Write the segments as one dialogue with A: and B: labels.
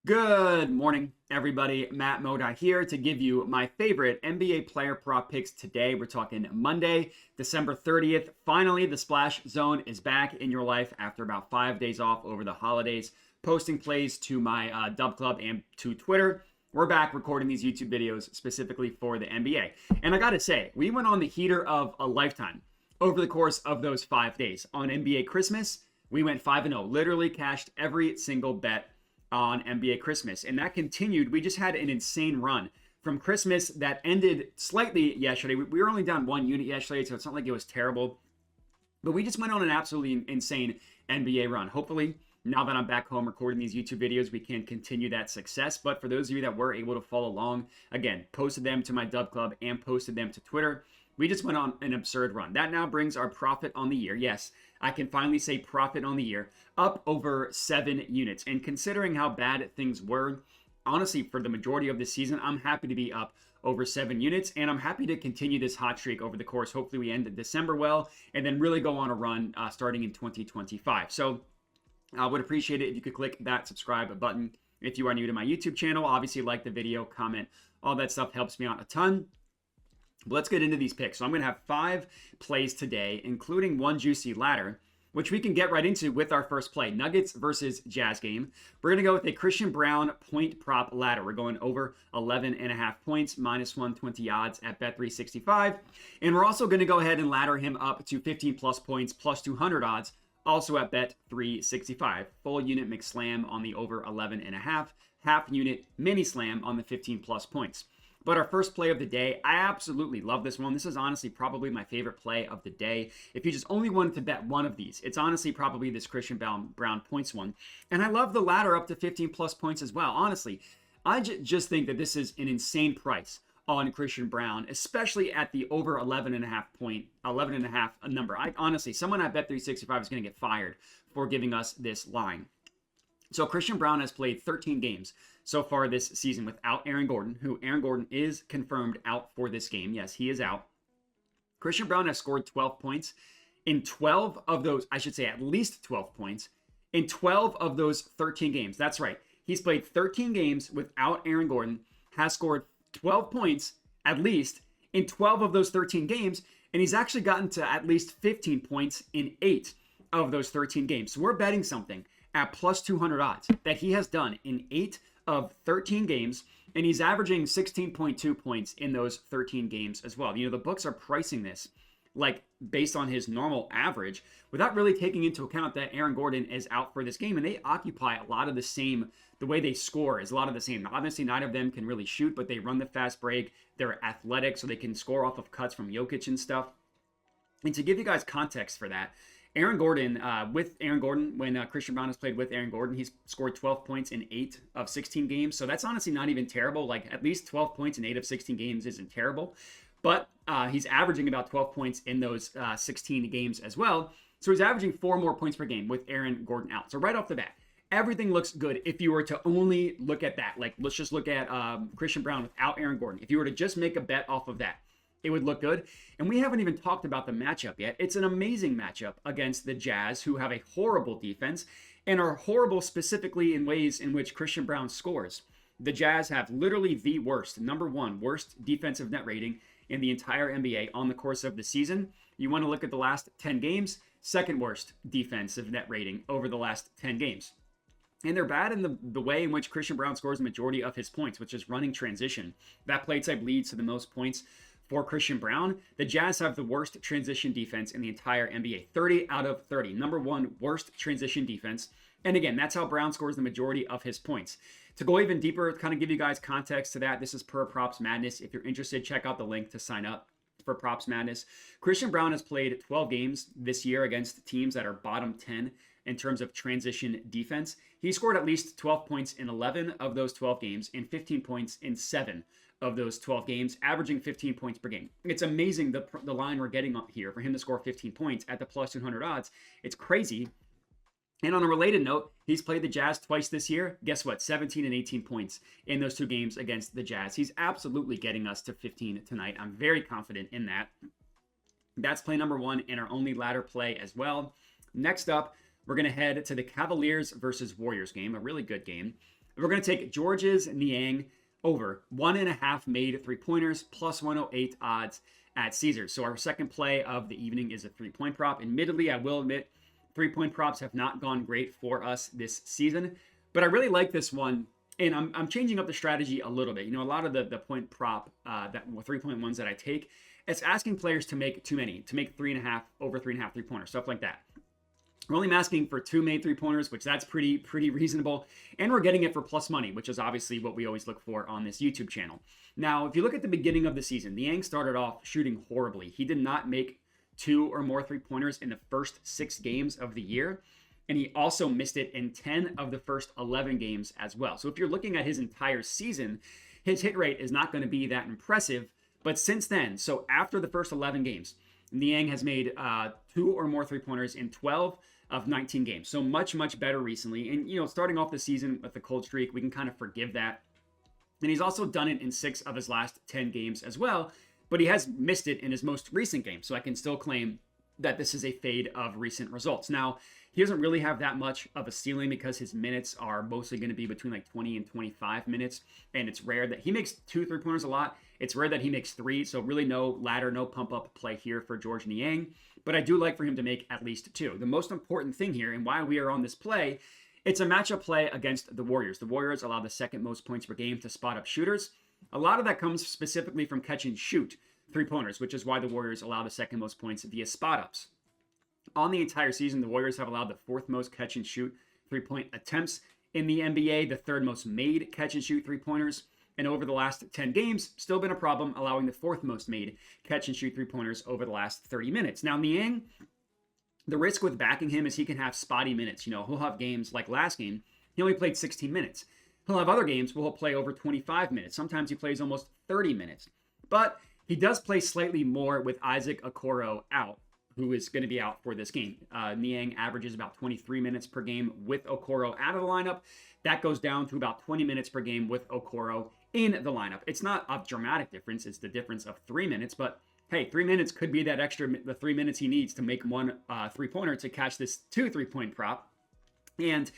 A: Good morning, everybody. Matt Modi here to give you my favorite NBA player prop picks today. We're talking Monday, December 30th. Finally, the Splash Zone is back in your life after about 5 days off over the holidays. Posting plays to my Dub Club and to Twitter. We're back recording ththese YouTube videos specifically for the NBA. And I gotta say, we went on the heater of a lifetime over the course of those 5 days. On NBA Christmas, we went 5-0, literally cashed every single bet on NBA Christmas. And that continued. We just had an insane run from Christmas that ended slightly yesterday. We were only down 1 unit yesterday, so it's not like it was terrible. But we just went on an absolutely insane NBA run. Hopefully, now that I'm back home recording these YouTube videos, we can continue that success. But for those of you that were able to follow along, again, posted them to my Dub Club and posted them to Twitter. We just went on an absurd run. That now brings our profit on the year. Yes, I can finally say profit on the year up over 7 units. And considering how bad things were, honestly, for the majority of the season, I'm happy to be up over 7 units. And I'm happy to continue this hot streak over the course. Hopefully we end December well and then really go on a run starting in 2025. So I would appreciate it if you could click that subscribe button if you are new to my YouTube channel. Obviously, like the video, comment, all that stuff helps me out a ton. But let's get into these picks. So I'm going to have 5 plays today, including one juicy ladder, which we can get right into with our first play. Nuggets versus Jazz game. We're going to go with a Christian Braun point prop ladder. We're going over 11.5 points, minus 120 odds at Bet365. And we're also going to go ahead and ladder him up to 15 plus points, plus 200 odds, also at Bet365. Full unit mix slam on the over 11.5, half unit mini slam on the 15 plus points. But our first play of the day, I absolutely love this one. This is honestly probably my favorite play of the day. If you just only wanted to bet one of these, it's honestly probably this Christian Braun points one. And I love the ladder up to 15 plus points as well. Honestly, I just think that this is an insane price on Christian Braun, especially at the over 11.5 number. Honestly, someone at Bet365 is going to get fired for giving us this line. So Christian Braun has played 13 games so far this season without Aaron Gordon, who Aaron Gordon is confirmed out for this game. Yes, he is out. Christian Braun has scored 12 points in 12 of those, I should say at least 12 points in 12 of those 13 games. That's right. He's played 13 games without Aaron Gordon, has scored 12 points at least in 12 of those 13 games, and he's actually gotten to at least 15 points in 8 of those 13 games. So we're betting something at plus 200 odds that he has done in 8 of 13 games, and he's averaging 16.2 points in those 13 games as well. You know, the books are pricing this like based on his normal average without really taking into account that Aaron Gordon is out for this game, and they occupy a lot of the same. The way they score is a lot of the same. Obviously, neither of them can really shoot, but they run the fast break. They're athletic, so they can score off of cuts from Jokic and stuff. And to give you guys context for that, Aaron Gordon, when Christian Braun has played with Aaron Gordon, he's scored 12 points in 8 of 16 games. So that's honestly not even terrible. Like at least 12 points in 8 of 16 games isn't terrible. But he's averaging about 12 points in those 16 games as well. So he's averaging 4 more points per game with Aaron Gordon out. So right off the bat, everything looks good if you were to only look at that. Like let's just look at Christian Braun without Aaron Gordon. If you were to just make a bet off of that, it would look good. And we haven't even talked about the matchup yet. It's an amazing matchup against the Jazz, who have a horrible defense and are horrible specifically in ways in which Christian Braun scores. The Jazz have literally the worst, number 1 worst defensive net rating in the entire NBA on the course of the season. You want to look at the last 10 games, second worst defensive net rating over the last 10 games. And they're bad in the way in which Christian Braun scores the majority of his points, which is running transition. That play type leads to the most points for Christian Braun. The Jazz have the worst transition defense in the entire NBA. 30 out of 30. Number 1 worst transition defense. And again, that's how Braun scores the majority of his points. To go even deeper, kind of give you guys context to that, this is per Props Madness. If you're interested, check out the link to sign up for Props Madness. Christian Braun has played 12 games this year against teams that are bottom 10 in terms of transition defense. He scored at least 12 points in 11 of those 12 games and 15 points in 7 of those 12 games, averaging 15 points per game. It's amazing the line we're getting up here for him to score 15 points at the plus 200 odds. It's crazy. And on a related note, he's played the Jazz twice this year. Guess what? 17 and 18 points in those 2 games against the Jazz. He's absolutely getting us to 15 tonight. I'm very confident in that. That's play number 1 and our only ladder play as well. Next up, we're going to head to the Cavaliers versus Warriors game, a really good game. We're going to take Georgia's Niang over 1.5 made 3-pointers plus 108 odds at Caesars. So our second play of the evening is a 3-point prop. Admittedly, I will admit 3-point props have not gone great for us this season, but I really like this one. And I'm changing up the strategy a little bit. You know, a lot of the point prop, that 3-point ones that I take, it's asking players to make too many, to make 3.5 over 3.5 3-pointers, stuff like that. We're only asking for 2 made 3-pointers, which that's pretty reasonable. And we're getting it for plus money, which is obviously what we always look for on this YouTube channel. Now, if you look at the beginning of the season, Niang started off shooting horribly. He did not make 2 or more 3-pointers in the first 6 games of the year. And he also missed it in 10 of the first 11 games as well. So if you're looking at his entire season, his hit rate is not going to be that impressive. But since then, so after the first 11 games, Niang has made 2 or more 3-pointers in 12 of 19 games. So much better recently. And, you know, starting off the season with the cold streak, we can kind of forgive that. And he's also done it in 6 of his last 10 games as well. But he has missed it in his most recent game. So I can still claim that this is a fade of recent results. Now, he doesn't really have that much of a ceiling because his minutes are mostly going to be between like 20 and 25 minutes. And it's rare that he makes 2 3-pointers a lot. It's rare that he makes 3. So really no ladder, no pump up play here for George Niang. But I do like for him to make at least 2. The most important thing here and why we are on this play, it's a matchup play against the Warriors. The Warriors allow the second most points per game to spot up shooters. A lot of that comes specifically from catch and shoot 3-pointers, which is why the Warriors allow the second most points via spot ups. On the entire season, the Warriors have allowed the 4th most catch and shoot 3-point attempts in the NBA, the 3rd most made catch and shoot 3-pointers. And over the last 10 games, still been a problem, allowing the 4th most made catch and shoot 3-pointers over the last 30 minutes. Now, Niang, the risk with backing him is he can have spotty minutes. You know, he'll have games like last game, he only played 16 minutes. He'll have other games where he'll play over 25 minutes. Sometimes he plays almost 30 minutes. But he does play slightly more with Isaac Okoro out, who is going to be out for this game. Niang averages about 23 minutes per game with Okoro out of the lineup. That goes down to about 20 minutes per game with Okoro in the lineup. It's not a dramatic difference. It's the difference of 3 minutes, but hey, 3 minutes could be that extra, the 3 minutes he needs to make one 3-pointer to catch this 2 3-point prop. And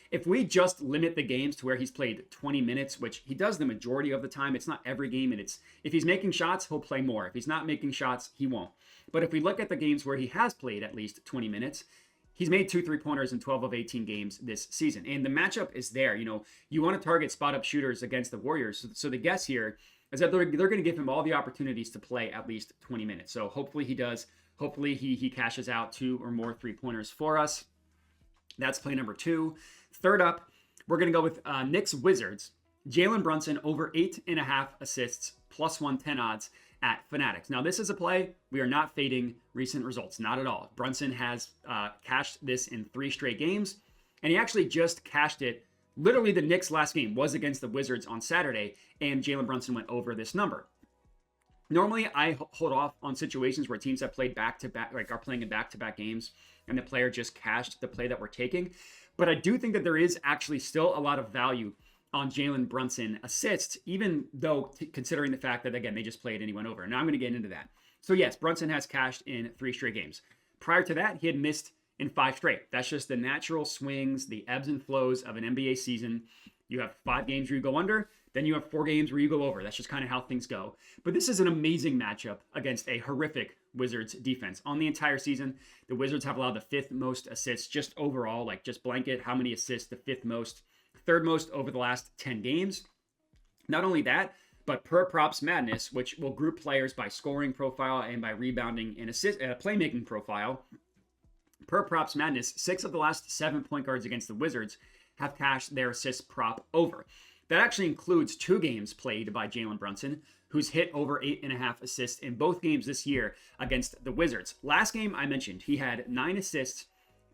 A: if we just limit the games to where he's played 20 minutes, which he does the majority of the time, it's not every game, and it's if he's making shots, he'll play more. If he's not making shots, he won't. But if we look at the games where he has played at least 20 minutes, he's made 2 3-pointers in 12 of 18 games this season. And the matchup is there. You know, you want to target spot-up shooters against the Warriors. So the guess here is that they're going to give him all the opportunities to play at least 20 minutes. So hopefully he does. Hopefully he cashes out 2 or more 3-pointers for us. That's play number 2. Third up, we're going to go with Knicks Wizards. Jaylen Brunson over 8.5 assists plus 110 odds at Fanatics. Now, this is a play. We are not fading recent results. Not at all. Brunson has cashed this in 3 straight games, and he actually just cashed it. Literally, the Knicks' last game was against the Wizards on Saturday, and Jaylen Brunson went over this number. Normally, I hold off on situations where teams have played back-to-back, like are playing in back-to-back games, and the player just cashed the play that we're taking. But I do think that there is actually still a lot of value on Jaylen Brunson assists, even though considering the fact that, again, they just played and he went over. Now I'm going to get into that. So yes, Brunson has cashed in 3 straight games. Prior to that, he had missed in 5 straight. That's just the natural swings, the ebbs and flows of an NBA season. You have 5 games where you go under, then you have 4 games where you go over. That's just kind of how things go. But this is an amazing matchup against a horrific Wizards defense. On the entire season, the Wizards have allowed the 5th most assists just overall, like just blanket, how many assists, the 5th most, 3rd most over the last 10 games. Not only that, but per props madness, which will group players by scoring profile and by rebounding and assist, playmaking profile. Per props madness, 6 of the last 7 point guards against the Wizards have cashed their assist prop over. That actually includes 2 games played by Jaylen Brunson, who's hit over 8.5 assists in both games this year against the Wizards. Last game I mentioned, he had 9 assists.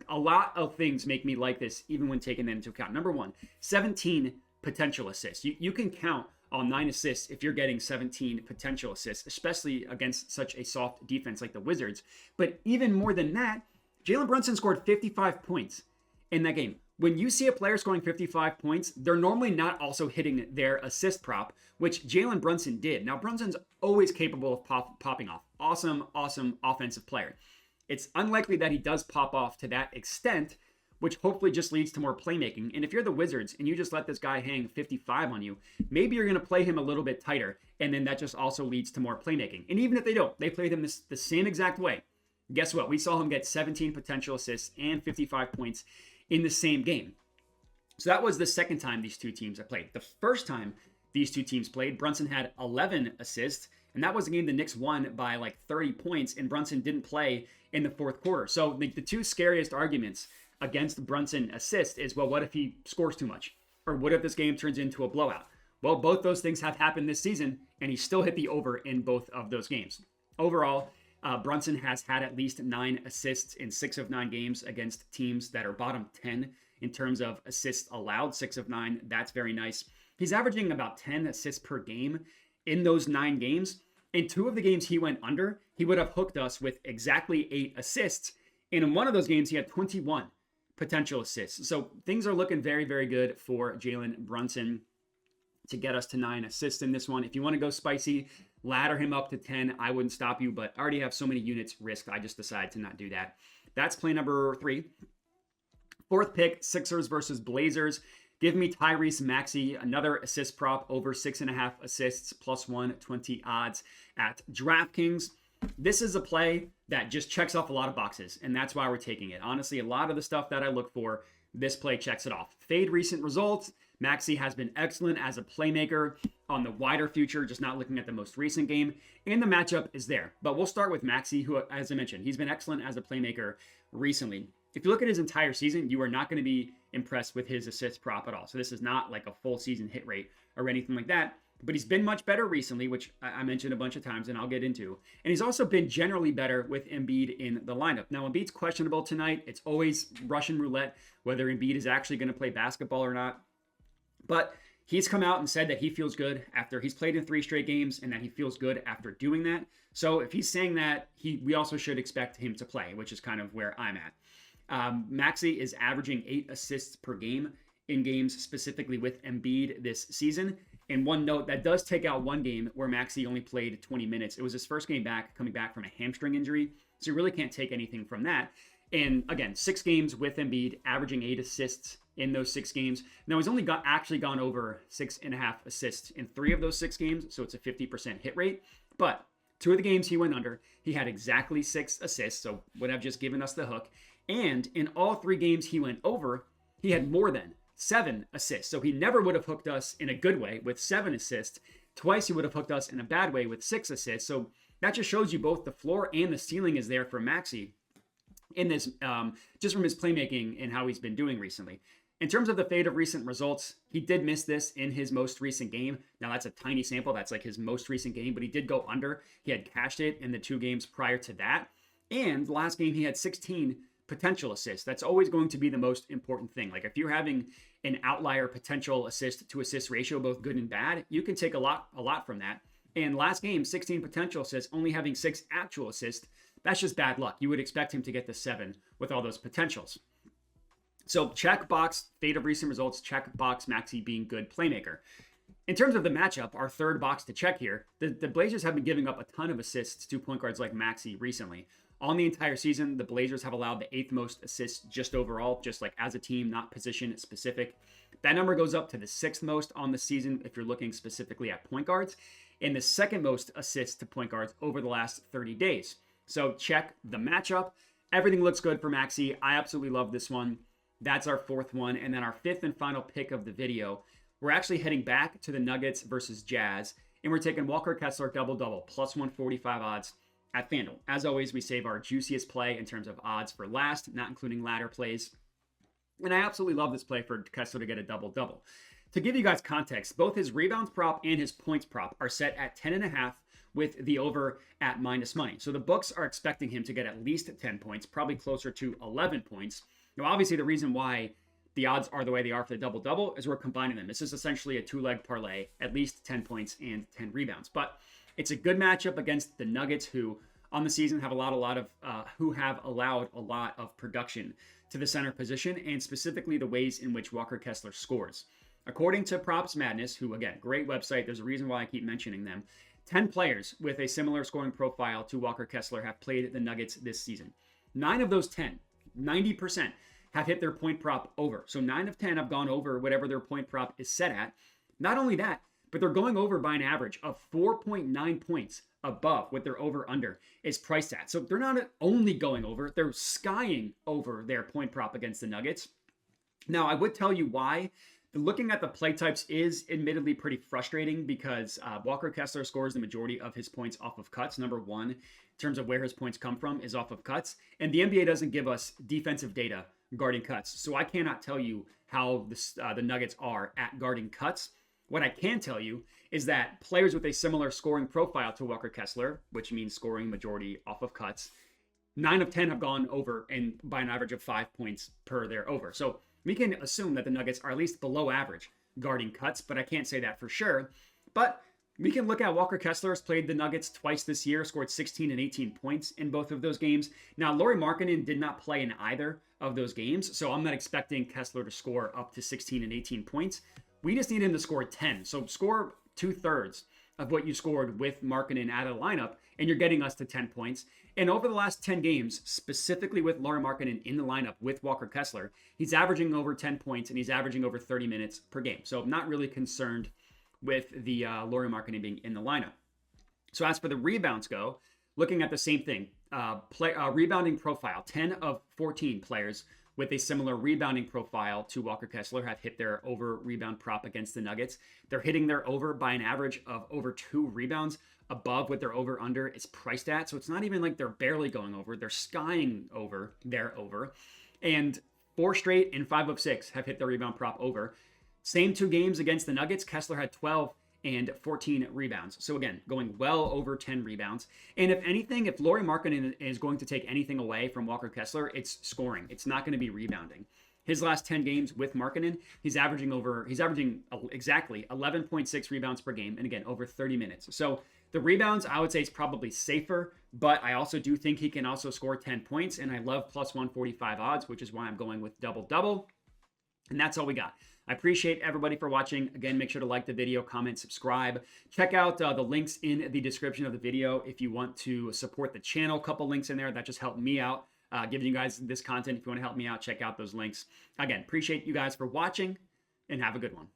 A: A lot of things make me like this, even when taking them into account. Number 1, 17 potential assists. You can count on 9 assists if you're getting 17 potential assists, especially against such a soft defense like the Wizards. But even more than that, Jaylen Brunson scored 55 points in that game. When you see a player scoring 55 points, they're normally not also hitting their assist prop, which Jaylen Brunson did. Now, Brunson's always capable of popping off. Awesome offensive player. It's unlikely that he does pop off to that extent which hopefully just leads to more playmaking. And if you're the Wizards and you just let this guy hang 55 on you, maybe you're going to play him a little bit tighter, and then that just also leads to more playmaking. And even if they don't, they played him the same exact way. Guess what? We saw him get 17 potential assists and 55 points in the same game. So that was the second time these two teams have played. The first time these two teams played, Brunson had 11 assists, and that was a game the Knicks won by like 30 points, and Brunson didn't play in the fourth quarter. So the two scariest arguments against Brunson assist is, well, what if he scores too much? Or what if this game turns into a blowout? Well, both those things have happened this season, and he still hit the over in both of those games. Overall, Brunson has had at least 9 assists in 6 of 9 games against teams that are bottom 10 in terms of assists allowed, 6 of 9. That's very nice. He's averaging about 10 assists per game in those 9 games. In 2 of the games he went under, he would have hooked us with exactly 8 assists. And in one of those games, he had 21 potential assists. So things are looking very, very good for Jaylen Brunson to get us to 9 assists in this one. If you want to go spicy, ladder him up to 10. I wouldn't stop you, but I already have so many units risked. I just decided to not do that. That's play number 3. Fourth pick, Sixers versus Blazers. Give me Tyrese Maxey, another assist prop, over 6.5 assists, plus 120 odds at DraftKings. This is a play that just checks off a lot of boxes, and that's why we're taking it. Honestly, a lot of the stuff that I look for, this play checks it off. Fade recent results. Maxey has been excellent as a playmaker on the wider future, just not looking at the most recent game. And the matchup is there. But we'll start with Maxey, who, as I mentioned, he's been excellent as a playmaker recently. If you look at his entire season, you are not going to be impressed with his assist prop at all. So this is not like a full season hit rate or anything like that. But he's been much better recently, which I mentioned a bunch of times, and I'll get into. And he's also been generally better with Embiid in the lineup. Now, Embiid's questionable tonight. It's always Russian roulette whether Embiid is actually going to play basketball or not. But he's come out and said that he feels good after he's played in 3 straight games and that he feels good after doing that. So if he's saying that, we also should expect him to play, which is kind of where I'm at. Maxey is averaging 8 assists per game in games specifically with Embiid this season. And one note, that does take out one game where Maxey only played 20 minutes. It was his first game back, coming back from a hamstring injury. So you really can't take anything from that. And again, 6 games with Embiid, averaging 8 assists in those 6 games. Now, he's only actually gone over 6.5 assists in 3 of those 6 games. So it's a 50% hit rate. But 2 of the games he went under, he had exactly 6 assists. So would have just given us the hook. And in all 3 games he went over, he had more than 7 assists. So he never would have hooked us in a good way with 7 assists. Twice he would have hooked us in a bad way with 6 assists. So that just shows you both the floor and the ceiling is there for Maxey in this, just from his playmaking and how he's been doing recently. In terms of the fade of recent results, he did miss this in his most recent game. Now that's a tiny sample. That's like his most recent game, but he did go under. He had cashed it in the 2 games prior to that. And last game he had 16 potential assists. That's always going to be the most important thing. Like if you're having an outlier potential assist to assist ratio, both good and bad, you can take a lot from that. And last game, 16 potential assists, only having 6 actual assists. That's just bad luck. You would expect him to get to 7 with all those potentials. So check box, fade of recent results, check box, Maxey being good playmaker. In terms of the matchup, our third box to check here, the Blazers have been giving up a ton of assists to point guards like Maxey recently. On the entire season, the Blazers have allowed the 8th most assists just overall, just like as a team, not position specific. That number goes up to the 6th most on the season if you're looking specifically at point guards, and the 2nd most assists to point guards over the last 30 days. So check the matchup. Everything looks good for Maxey. I absolutely love this one. That's our 4th one. And then our 5th and final pick of the video, we're actually heading back to the Nuggets versus Jazz, and we're taking Walker Kessler double-double, plus 145 odds at FanDuel. As always, we save our juiciest play in terms of odds for last, not including ladder plays. And I absolutely love this play for Kessler to get a double-double. To give you guys context, both his rebounds prop and his points prop are set at 10.5 with the over at minus money. So the books are expecting him to get at least 10 points, probably closer to 11 points. Now, obviously, the reason why the odds are the way they are for the double-double is we're combining them. This is essentially a 2-leg parlay, at least 10 points and 10 rebounds. But it's a good matchup against the Nuggets, who on the season have allowed a lot of production to the center position, and specifically the ways in which Walker Kessler scores. According to Props Madness, who again, great website, there's a reason why I keep mentioning them, 10 players with a similar scoring profile to Walker Kessler have played the Nuggets this season. 9 of those 10, 90%, have hit their point prop over. So 9 of 10 have gone over whatever their point prop is set at. Not only that, but they're going over by an average of 4.9 points above what their over-under is priced at. So they're not only going over, they're skying over their point prop against the Nuggets. Now, I would tell you why. Looking at the play types is admittedly pretty frustrating because Walker Kessler scores the majority of his points off of cuts. Number one, in terms of where his points come from, is off of cuts. And the NBA doesn't give us defensive data guarding cuts. So I cannot tell you how the Nuggets are at guarding cuts. What I can tell you is that players with a similar scoring profile to Walker Kessler, which means scoring majority off of cuts, 9 of 10 have gone over and by an average of 5 points per their over. So we can assume that the Nuggets are at least below average guarding cuts, but I can't say that for sure. But we can look at Walker Kessler has played the Nuggets twice this year, scored 16 and 18 points in both of those games. Now, Lauri Markkanen did not play in either of those games, so I'm not expecting Kessler to score up to 16 and 18 points. We just need him to score 10. So score 2/3 of what you scored with Markkanen out of the lineup, and you're getting us to 10 points. And over the last 10 games, specifically with Lauri Markkanen in the lineup with Walker Kessler, he's averaging over 10 points and he's averaging over 30 minutes per game. So I'm not really concerned with the Lauri Markkanen being in the lineup. So as for the rebounds go, looking at the same thing, rebounding profile, 10 of 14 players with a similar rebounding profile to Walker Kessler have hit their over rebound prop against the Nuggets. They're hitting their over by an average of over 2 rebounds above what their over under is priced at. So it's not even like they're barely going over, they're skying over their over. And 4 straight and 5 of 6 have hit their rebound prop over. Same 2 games against the Nuggets, Kessler had 12 and 14 rebounds. So again, going well over 10 rebounds. And if anything, if Lauri Markkanen is going to take anything away from Walker Kessler, it's scoring. It's not going to be rebounding. His last 10 games with Markkanen, he's averaging exactly 11.6 rebounds per game. And again, over 30 minutes. So the rebounds, I would say, is probably safer, but I also do think he can also score 10 points. And I love plus 145 odds, which is why I'm going with double-double. And that's all we got. I appreciate everybody for watching. Again, make sure to like the video, comment, subscribe. Check out the links in the description of the video if you want to support the channel. A couple links in there that just help me out, giving you guys this content. If you want to help me out, check out those links. Again, appreciate you guys for watching and have a good one.